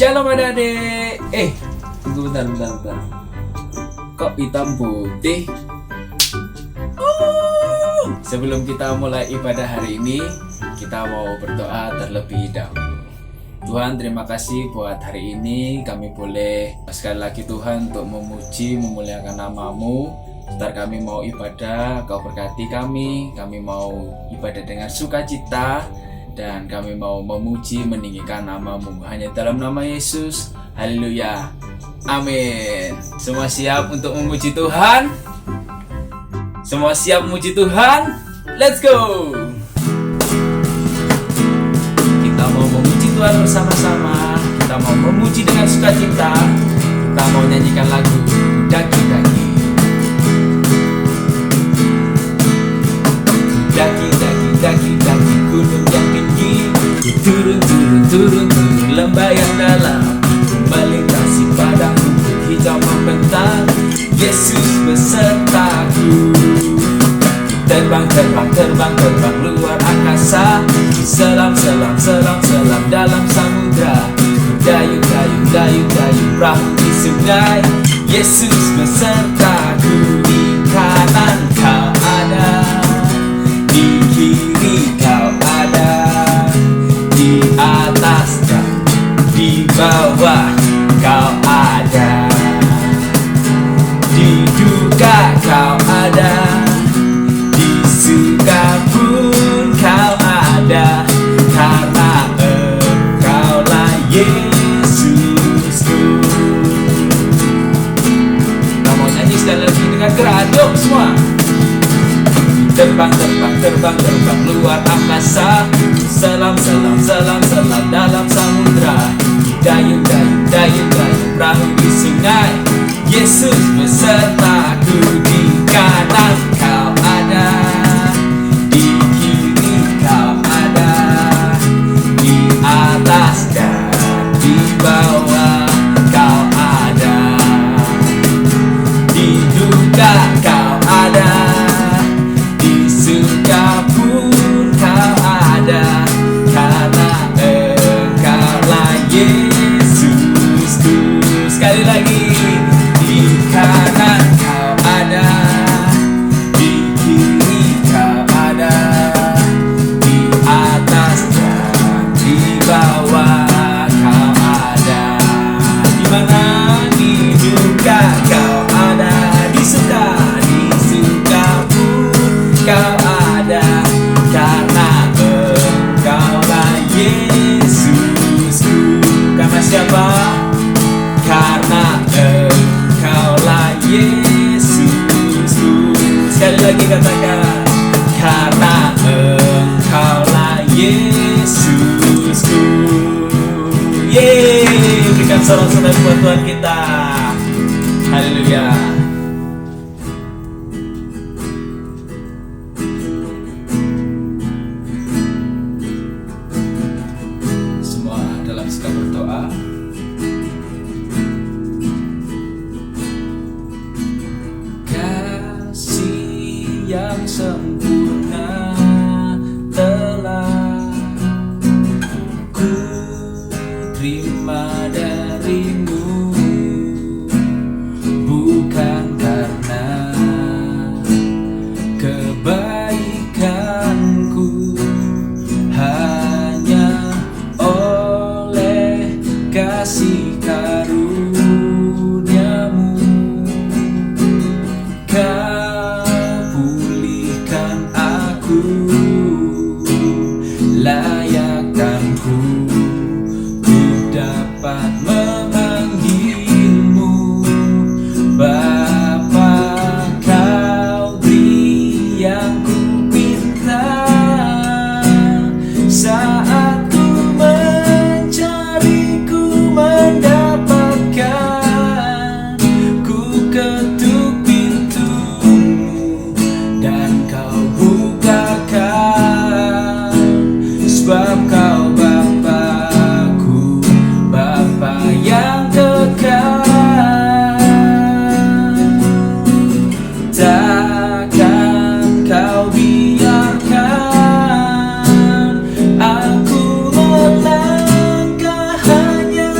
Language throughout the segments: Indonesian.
Shalom adik-adik. Tunggu bentar. Kok hitam putih? Sebelum kita mulai ibadah hari ini, kita mau berdoa terlebih dahulu. Tuhan, terima kasih buat hari ini kami boleh sekali lagi Tuhan untuk memuji, memuliakan nama-Mu. Sebentar kami mau ibadah, Kau berkati kami mau ibadah dengan sukacita, dan kami mau memuji, meninggikan nama-Mu. Hanya dalam nama Yesus, haleluya, amin. Semua siap untuk memuji Tuhan? Semua siap memuji Tuhan? Let's go! Kita mau memuji Tuhan bersama-sama. Kita mau memuji dengan sukacita. Kita mau nyanyikan lagu Daki-daki. Daki-daki gunung yang tinggi, turun lembah yang dalam, melintasi padang rumput hijau membentang. Yesus besertaku. Terbang luar angkasa, selam dalam samudra. Dayung perahu di sungai. Yesus besertaku. Di kanan Kau ada, di kiri Kau ada, di atas dan di bawah Kau ada, di duka Kau ada, di suka pun Kau ada, karena Engkaulah Yesusku. Kita mau nyanyi sekali lagi dengan gerak, yuk semua. Terbang luar angkasa, selam dalam samudra. Dayung perahu di sungai. Yesus besertaku. Di kanan Kau ada, di kiri Kau ada, di atas dan di bawah Kau ada, di duka Kau ada, suka pun Kau ada, karena Engkaulah Yesusku. Sekali lagi. Di kanan Kau ada, di kiri Kau ada, di atas dan di bawah Kau ada. Di mana? Di duka Kau ada, di suka pun Kau ada, karena Engkaulah Yesusku. Karena siapa? Karena Engkaulah Yesusku. Sekali lagi katakan, karena Engkaulah Yesusku. Yeay, berikan sorak-sorai buat Tuhan kita. Haleluya. Kita berdoa. Kasih yang sempurna telah ku terima darimu, bukan karena kebaikanku, hanya kasih karunia-Mu. Kau pulihkan aku, layakkanku ku dapat memanggil-Mu Bapa. Kau beri yang ku minta saat mendapatkan. Ku ketuk pintu-Mu dan Kau bukakan, sebab Kau Bapa-Ku, Bapa yang kekal. Takkan Kau biarkan aku melangkah hanya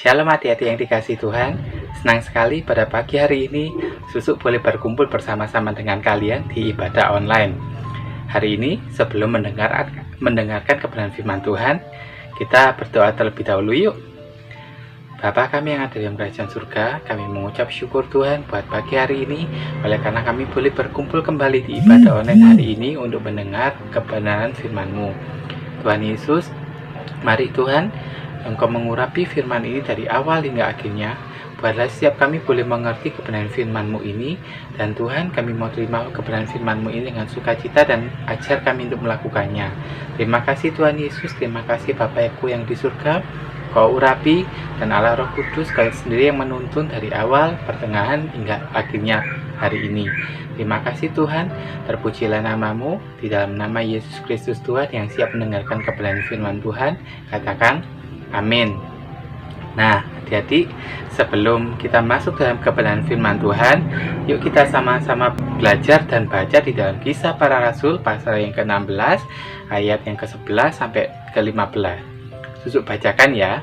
Shalom hati-hati yang dikasihi Tuhan. Senang sekali pada pagi hari ini Susuk boleh berkumpul bersama-sama dengan kalian di ibadah online. Hari ini sebelum mendengarkan kebenaran firman Tuhan, kita berdoa terlebih dahulu yuk. Bapa kami yang ada di dalam kerajaan surga, kami mengucap syukur Tuhan buat pagi hari ini, oleh karena kami boleh berkumpul kembali di ibadah online hari ini untuk mendengar kebenaran firman-Mu. Tuhan Yesus, mari Tuhan, Engkau mengurapi firman ini dari awal hingga akhirnya. Buatlah setiap kami boleh mengerti kebenaran firman-Mu ini. Dan Tuhan, kami mau terima kebenaran firman-Mu ini dengan sukacita dan ajar kami untuk melakukannya. Terima kasih Tuhan Yesus, terima kasih Bapa-Ku yang di surga. Kau urapi dan Allah Roh Kudus Kau sendiri yang menuntun dari awal, pertengahan hingga akhirnya hari ini. Terima kasih Tuhan, terpujilah nama-Mu. Di dalam nama Yesus Kristus Tuhan yang siap mendengarkan kebenaran firman Tuhan, katakan amin. Nah, hati-hati sebelum kita masuk dalam kebenaran firman Tuhan, yuk kita sama-sama belajar dan baca di dalam Kisah Para Rasul pasal yang ke-16 ayat yang ke-11 sampai ke-15. Susuk bacakan ya.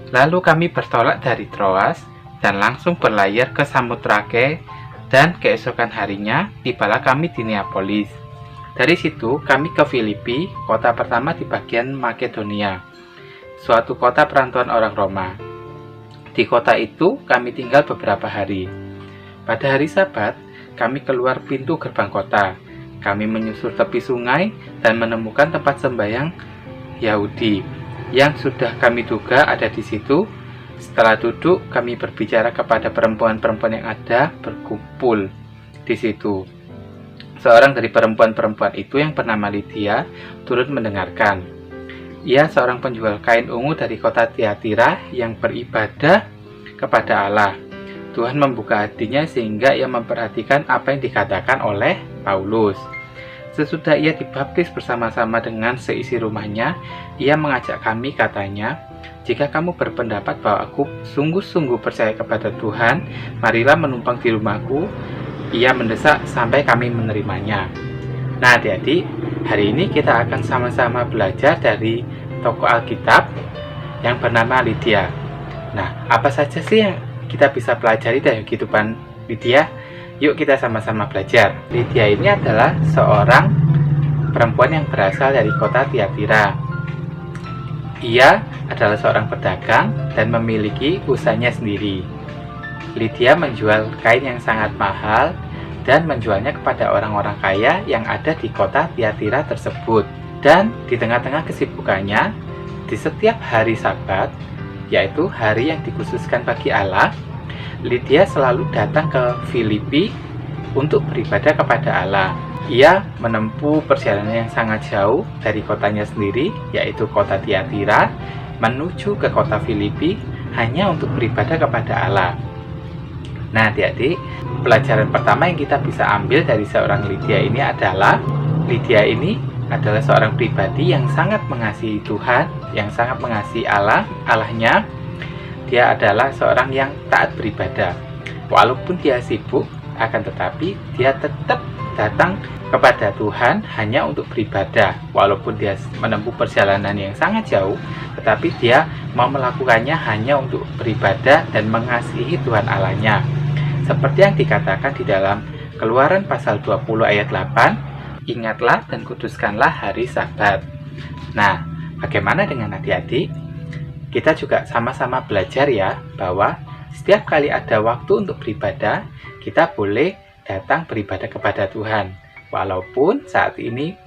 Lalu kami bertolak dari Troas dan langsung berlayar ke Samotrake, dan keesokan harinya tibalah kami di Neapolis. Dari situ kami ke Filipi, kota pertama di bagian Makedonia, suatu kota perantauan orang Roma. Di kota itu kami tinggal beberapa hari. Pada hari Sabat, kami keluar pintu gerbang kota. Kami menyusur tepi sungai dan menemukan tempat sembahyang Yahudi yang sudah kami duga ada di situ. Setelah duduk, kami berbicara kepada perempuan-perempuan yang ada berkumpul di situ. Seorang dari perempuan-perempuan itu yang bernama Lydia turut mendengarkan. Ia seorang penjual kain ungu dari kota Tiatira yang beribadah kepada Allah. Tuhan membuka hatinya sehingga ia memperhatikan apa yang dikatakan oleh Paulus. Sesudah ia dibaptis bersama-sama dengan seisi rumahnya, ia mengajak kami, katanya, "Jika kamu berpendapat bahwa aku sungguh-sungguh percaya kepada Tuhan, marilah menumpang di rumahku." Ia mendesak sampai kami menerimanya. Nah adik-adik, hari ini kita akan sama-sama belajar dari tokoh Alkitab yang bernama Lydia. Nah, apa saja sih yang kita bisa pelajari dari kehidupan Lydia? Yuk kita sama-sama belajar. Lydia ini adalah seorang perempuan yang berasal dari kota Tiatira. Ia adalah seorang pedagang dan memiliki usahanya sendiri. Lydia menjual kain yang sangat mahal dan menjualnya kepada orang-orang kaya yang ada di kota Tiatira tersebut. Dan di tengah-tengah kesibukannya, di setiap hari Sabat, yaitu hari yang dikhususkan bagi Allah, Lydia selalu datang ke Filipi untuk beribadah kepada Allah. Ia menempuh perjalanan yang sangat jauh dari kotanya sendiri, yaitu kota Tiatira, menuju ke kota Filipi hanya untuk beribadah kepada Allah. Nah adik-adik, pelajaran pertama yang kita bisa ambil dari seorang Lydia ini adalah Lydia ini adalah seorang pribadi yang sangat mengasihi Tuhan, yang sangat mengasihi Allahnya. Dia adalah seorang yang taat beribadah. Walaupun dia sibuk, akan tetapi dia tetap datang kepada Tuhan hanya untuk beribadah. Walaupun dia menempuh perjalanan yang sangat jauh, tetapi dia mau melakukannya hanya untuk beribadah dan mengasihi Tuhan Allahnya. Seperti yang dikatakan di dalam Keluaran pasal 20 ayat 8, "Ingatlah dan kuduskanlah hari Sabat." Nah, bagaimana dengan adik-adik? Kita juga sama-sama belajar ya, bahwa setiap kali ada waktu untuk beribadah, kita boleh datang beribadah kepada Tuhan. Walaupun saat ini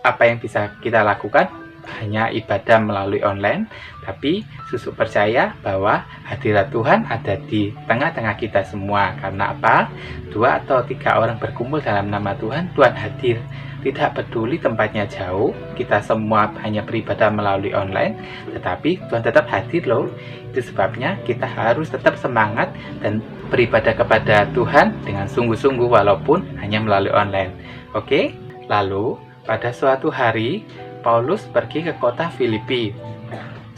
apa yang bisa kita lakukan hanya ibadah melalui online, tapi Susuk percaya bahwa hadirat Tuhan ada di tengah-tengah kita semua. Karena apa? 2 atau 3 orang berkumpul dalam nama Tuhan, Tuhan hadir. Tidak peduli tempatnya jauh, kita semua hanya beribadah melalui online, tetapi Tuhan tetap hadir loh. Itu sebabnya kita harus tetap semangat dan beribadah kepada Tuhan dengan sungguh-sungguh walaupun hanya melalui online. Oke? Lalu pada suatu hari Paulus pergi ke kota Filipi.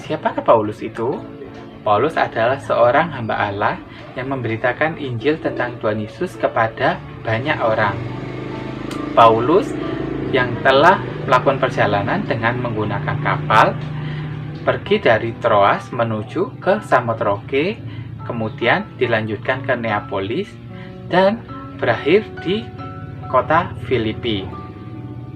Siapakah Paulus itu? Paulus adalah seorang hamba Allah yang memberitakan Injil tentang Tuhan Yesus kepada banyak orang. Paulus yang telah melakukan perjalanan dengan menggunakan kapal pergi dari Troas menuju ke Samotroke, kemudian dilanjutkan ke Neapolis, dan berakhir di kota Filipi.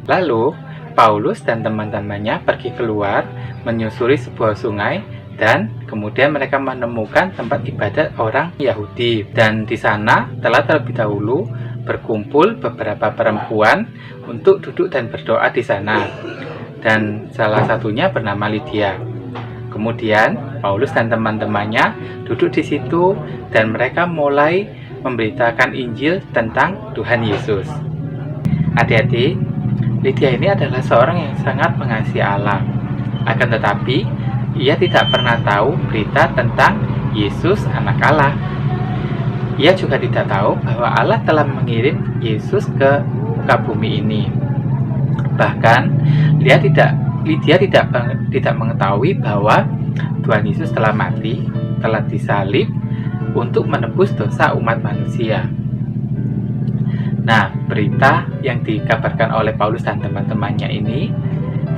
Lalu, Paulus dan teman-temannya pergi keluar, menyusuri sebuah sungai, dan kemudian mereka menemukan tempat ibadat orang Yahudi. Dan di sana telah terlebih dahulu berkumpul beberapa perempuan untuk duduk dan berdoa di sana. Dan salah satunya bernama Lydia. Kemudian Paulus dan teman-temannya duduk di situ dan mereka mulai memberitakan Injil tentang Tuhan Yesus. Adik-adik, Lydia ini adalah seorang yang sangat mengasihi Allah. Akan tetapi, ia tidak pernah tahu berita tentang Yesus Anak Allah. Ia juga tidak tahu bahwa Allah telah mengirim Yesus ke muka bumi ini. Bahkan, Lydia tidak mengetahui bahwa Tuhan Yesus telah mati, telah disalib untuk menebus dosa umat manusia. Nah, berita yang dikabarkan oleh Paulus dan teman-temannya ini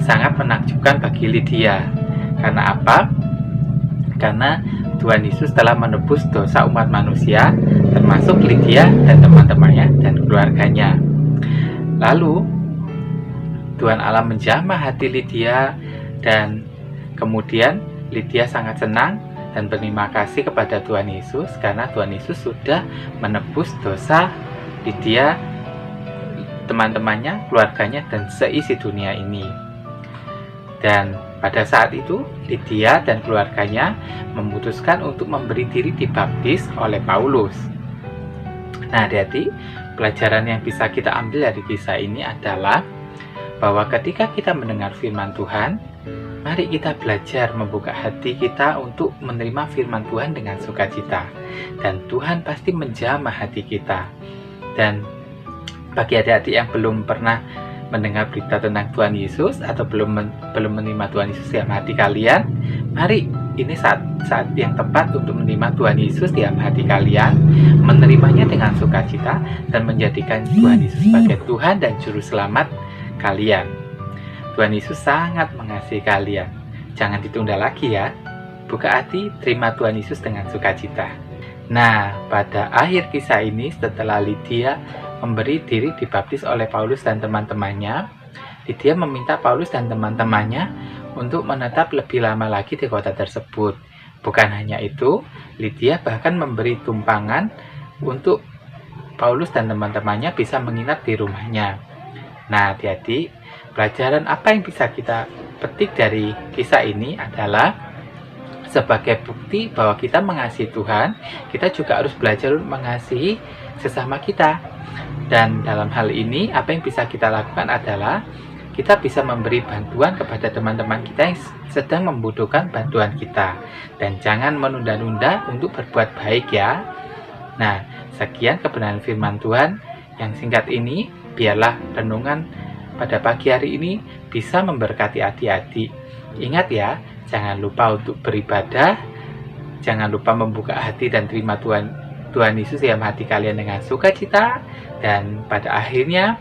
sangat menakjubkan bagi Lydia. Karena apa? Karena Tuhan Yesus telah menebus dosa umat manusia, termasuk Lydia dan teman-temannya dan keluarganya. Lalu, Tuhan Allah menjamah hati Lydia, dan kemudian Lydia sangat senang dan berterima kasih kepada Tuhan Yesus karena Tuhan Yesus sudah menebus dosa Lydia, teman-temannya, keluarganya, dan seisi dunia ini. Dan pada saat itu, Lydia dan keluarganya memutuskan untuk memberi diri dibaptis oleh Paulus. Nah, adik-adik, pelajaran yang bisa kita ambil dari kisah ini adalah bahwa ketika kita mendengar firman Tuhan, mari kita belajar membuka hati kita untuk menerima firman Tuhan dengan sukacita. Dan Tuhan pasti menjamah hati kita. Dan bagi adik-adik yang belum pernah mendengar berita tentang Tuhan Yesus atau belum menerima Tuhan Yesus dalam hati kalian, mari ini saat yang tepat untuk menerima Tuhan Yesus dalam hati kalian, menerimanya dengan sukacita dan menjadikan Tuhan Yesus sebagai Tuhan dan Juru Selamat kalian. Tuhan Yesus sangat mengasihi kalian. Jangan ditunda lagi ya. Buka hati, terima Tuhan Yesus dengan sukacita. Nah, pada akhir kisah ini, setelah Lydia memberi diri dibaptis oleh Paulus dan teman-temannya, Lydia meminta Paulus dan teman-temannya untuk menetap lebih lama lagi di kota tersebut. Bukan hanya itu, Lydia bahkan memberi tumpangan untuk Paulus dan teman-temannya bisa menginap di rumahnya. Nah, adik-adik, pelajaran apa yang bisa kita petik dari kisah ini adalah sebagai bukti bahwa kita mengasihi Tuhan, kita juga harus belajar mengasihi sesama kita. Dan dalam hal ini, apa yang bisa kita lakukan adalah kita bisa memberi bantuan kepada teman-teman kita yang sedang membutuhkan bantuan kita. Dan jangan menunda-nunda untuk berbuat baik ya. Nah, sekian kebenaran firman Tuhan yang singkat ini. Biarlah renungan pada pagi hari ini bisa memberkati adik-adik. Ingat ya, jangan lupa untuk beribadah, jangan lupa membuka hati dan terima Tuhan Yesus dalam hati kalian dengan sukacita, dan pada akhirnya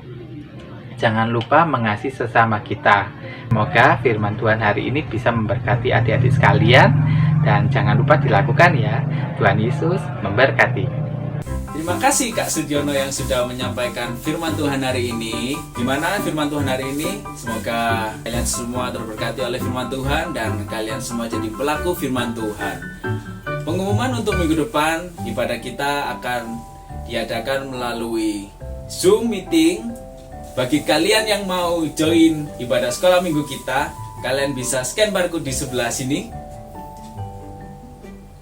jangan lupa mengasihi sesama kita. Semoga firman Tuhan hari ini bisa memberkati adik-adik sekalian, dan jangan lupa dilakukan ya. Tuhan Yesus memberkati. Terima kasih Kak Sugiono yang sudah menyampaikan firman Tuhan hari ini. Gimana firman Tuhan hari ini? Semoga kalian semua terberkati oleh firman Tuhan dan kalian semua jadi pelaku firman Tuhan. Pengumuman untuk minggu depan, ibadah kita akan diadakan melalui Zoom meeting. Bagi kalian yang mau join ibadah sekolah minggu kita, kalian bisa scan barcode di sebelah sini.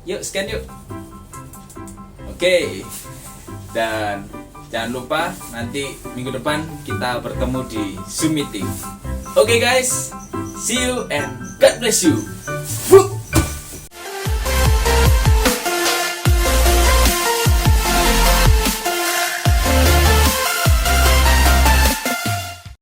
Yuk, scan yuk. Oke. Dan jangan lupa nanti minggu depan kita bertemu di Zoom meeting. Oke guys, see you and God bless you.